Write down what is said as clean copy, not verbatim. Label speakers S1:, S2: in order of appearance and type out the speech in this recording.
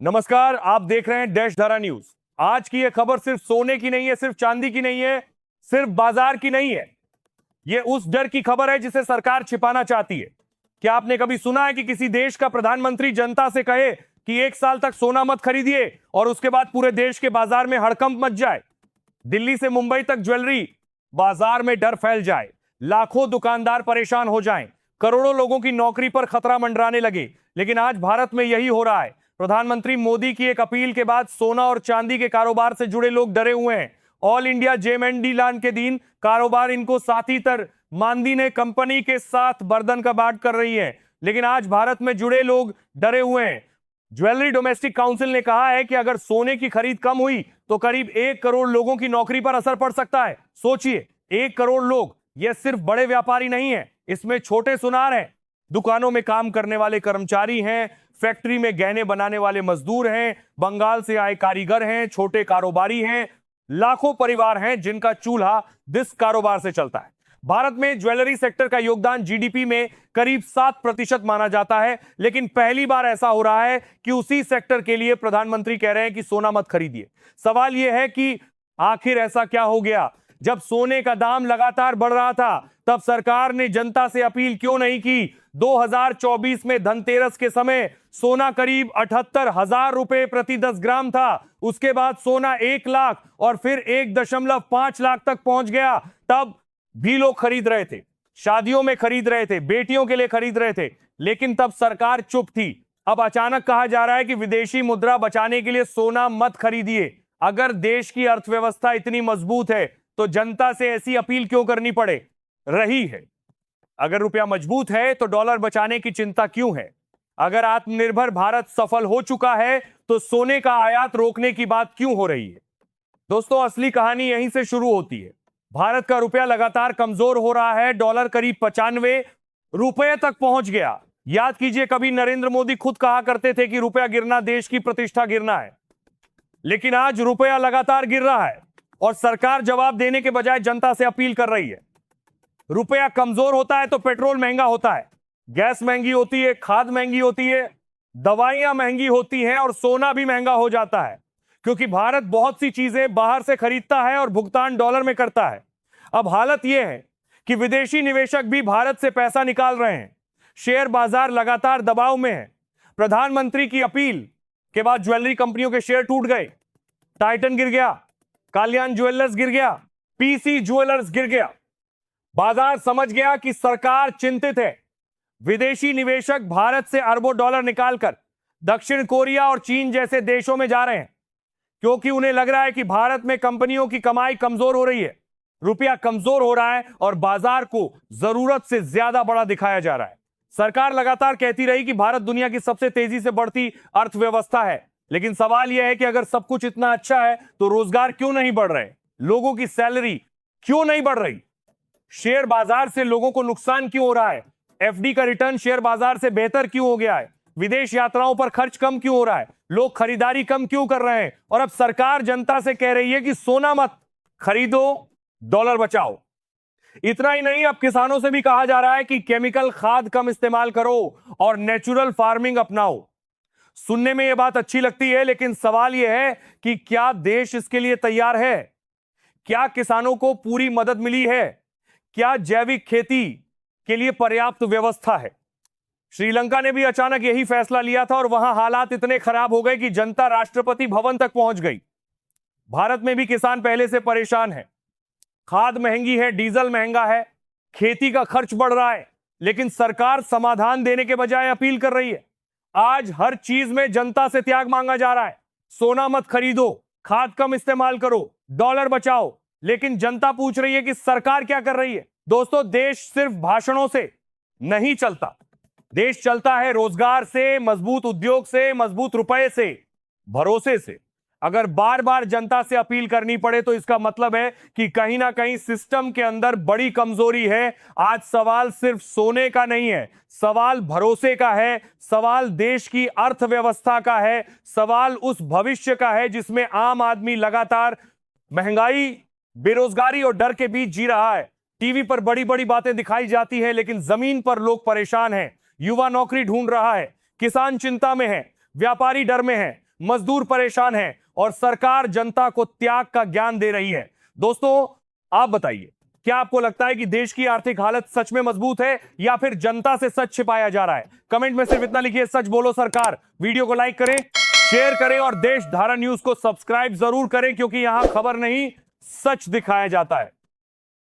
S1: नमस्कार, आप देख रहे हैं डैश धारा न्यूज। आज की यह खबर सिर्फ सोने की नहीं है, सिर्फ चांदी की नहीं है, सिर्फ बाजार की नहीं है। यह उस डर की खबर है जिसे सरकार छिपाना चाहती है। क्या आपने कभी सुना है कि किसी देश का प्रधानमंत्री जनता से कहे कि 1 साल तक सोना मत खरीदिए और उसके बाद पूरे देश के बाजार में हड़कंप मच जाए, दिल्ली से मुंबई तक ज्वेलरी बाजार में डर फैल जाए, लाखों दुकानदार परेशान हो जाएं, करोड़ों लोगों की नौकरी पर खतरा मंडराने लगे। लेकिन आज भारत में यही हो रहा है। प्रधानमंत्री मोदी की एक अपील के बाद सोना और चांदी के कारोबार से जुड़े लोग डरे हुए हैं। ऑल इंडिया जेएमएनडी लान के दिन कारोबार इनको साथी तर मांदी ने कंपनी के साथ बर्दन का बाट कर रही है। लेकिन आज भारत में जुड़े लोग डरे हुए हैं। ज्वेलरी डोमेस्टिक काउंसिल ने कहा है कि अगर सोने की खरीद कम हुई तो करीब 1 करोड़ लोगों की नौकरी पर असर पड़ सकता है। सोचिए, 1 करोड़ लोग। यह सिर्फ बड़े व्यापारी नहीं है, इसमें छोटे सुनार हैं, दुकानों में काम करने वाले कर्मचारी हैं, फैक्ट्री में गहने बनाने वाले मजदूर हैं, बंगाल से आए कारीगर हैं, छोटे कारोबारी हैं, लाखों परिवार हैं जिनका चूल्हा दिस कारोबार से चलता है। भारत में ज्वेलरी सेक्टर का योगदान जीडीपी में करीब 7% माना जाता है। लेकिन पहली बार ऐसा हो रहा है कि उसी सेक्टर के लिए प्रधानमंत्री कह रहे हैं कि सोना मत खरीदिए। सवाल यह है कि आखिर ऐसा क्या हो गया? जब सोने का दाम लगातार बढ़ रहा था तब सरकार ने जनता से अपील क्यों नहीं की? 2024 में धनतेरस के समय सोना करीब 78,000 रुपए प्रति 10 ग्राम था। उसके बाद सोना 1 लाख और फिर 1.5 लाख तक पहुंच गया। तब भी लोग खरीद रहे थे, शादियों में खरीद रहे थे, बेटियों के लिए खरीद रहे थे, लेकिन तब सरकार चुप थी। अब अचानक कहा जा रहा है कि विदेशी मुद्रा बचाने के लिए सोना मत खरीदिए। अगर देश की अर्थव्यवस्था इतनी मजबूत है तो जनता से ऐसी अपील क्यों करनी पड़े रही है? अगर रुपया मजबूत है तो डॉलर बचाने की चिंता क्यों है? अगर आत्मनिर्भर भारत सफल हो चुका है तो सोने का आयात रोकने की बात क्यों हो रही है? दोस्तों, असली कहानी यहीं से शुरू होती है। भारत का रुपया लगातार कमजोर हो रहा है। डॉलर करीब 95 रुपए तक पहुंच गया। याद कीजिए, कभी नरेंद्र मोदी खुद कहा करते थे कि रुपया गिरना देश की प्रतिष्ठा गिरना है। लेकिन आज रुपया लगातार गिर रहा है और सरकार जवाब देने के बजाय जनता से अपील कर रही है। रुपया कमजोर होता है तो पेट्रोल महंगा होता है, गैस महंगी होती है, खाद महंगी होती है, दवाइयां महंगी होती हैं और सोना भी महंगा हो जाता है, क्योंकि भारत बहुत सी चीजें बाहर से खरीदता है और भुगतान डॉलर में करता है। अब हालत यह है कि विदेशी निवेशक भी भारत से पैसा निकाल रहे हैं। शेयर बाजार लगातार दबाव में है। प्रधानमंत्री की अपील के बाद ज्वेलरी कंपनियों के शेयर टूट गए। टाइटन गिर गया, कल्याण ज्वेलर्स गिर गया, पीसी ज्वेलर्स गिर गया। बाजार समझ गया कि सरकार चिंतित है। विदेशी निवेशक भारत से अरबों डॉलर निकालकर दक्षिण कोरिया और चीन जैसे देशों में जा रहे हैं, क्योंकि उन्हें लग रहा है कि भारत में कंपनियों की कमाई कमजोर हो रही है, रुपया कमजोर हो रहा है और बाजार को जरूरत से ज्यादा बड़ा दिखाया जा रहा है। सरकार लगातार कहती रही कि भारत दुनिया की सबसे तेजी से बढ़ती अर्थव्यवस्था है, लेकिन सवाल यह है कि अगर सब कुछ इतना अच्छा है तो रोजगार क्यों नहीं बढ़ रहे? लोगों की सैलरी क्यों नहीं बढ़ रही? शेयर बाजार से लोगों को नुकसान क्यों हो रहा है? एफडी का रिटर्न शेयर बाजार से बेहतर क्यों हो गया है? विदेश यात्राओं पर खर्च कम क्यों हो रहा है? लोग खरीदारी कम क्यों कर रहे हैं? और अब सरकार जनता से कह रही है कि सोना मत खरीदो, डॉलर बचाओ। इतना ही नहीं, अब किसानों से भी कहा जा रहा है कि केमिकल खाद कम इस्तेमाल करो और नेचुरल फार्मिंग अपनाओ। सुनने में यह बात अच्छी लगती है, लेकिन सवाल यह है कि क्या देश इसके लिए तैयार है? क्या किसानों को पूरी मदद मिली है? क्या जैविक खेती के लिए पर्याप्त व्यवस्था है? श्रीलंका ने भी अचानक यही फैसला लिया था और वहां हालात इतने खराब हो गए कि जनता राष्ट्रपति भवन तक पहुंच गई। भारत में भी किसान पहले से परेशान है। खाद महंगी है, डीजल महंगा है, खेती का खर्च बढ़ रहा है, लेकिन सरकार समाधान देने के बजाय अपील कर रही है। आज हर चीज में जनता से त्याग मांगा जा रहा है। सोना मत खरीदो, खाद कम इस्तेमाल करो, डॉलर बचाओ, लेकिन जनता पूछ रही है कि सरकार क्या कर रही है? दोस्तों, देश सिर्फ भाषणों से नहीं चलता। देश चलता है रोजगार से, मजबूत उद्योग से, मजबूत रुपए से, भरोसे से। अगर बार बार जनता से अपील करनी पड़े तो इसका मतलब है कि कहीं ना कहीं सिस्टम के अंदर बड़ी कमजोरी है। आज सवाल सिर्फ सोने का नहीं है, सवाल भरोसे का है, सवाल देश की अर्थव्यवस्था का है, सवाल उस भविष्य का है जिसमें आम आदमी लगातार महंगाई, बेरोजगारी और डर के बीच जी रहा है। टीवी पर बड़ी बड़ी बातें दिखाई जाती हैं, लेकिन जमीन पर लोग परेशान हैं। युवा नौकरी ढूंढ रहा है, किसान चिंता में है, व्यापारी डर में है, मजदूर परेशान हैं और सरकार जनता को त्याग का ज्ञान दे रही है। दोस्तों, आप बताइए, क्या आपको लगता है कि देश की आर्थिक हालत सच में मजबूत है या फिर जनता से सच छिपाया जा रहा है? कमेंट में सिर्फ इतना लिखिए, सच बोलो सरकार। वीडियो को लाइक करें, शेयर करें और देश धारा न्यूज को सब्सक्राइब जरूर करें, क्योंकि यहां खबर नहीं, सच दिखाया जाता है।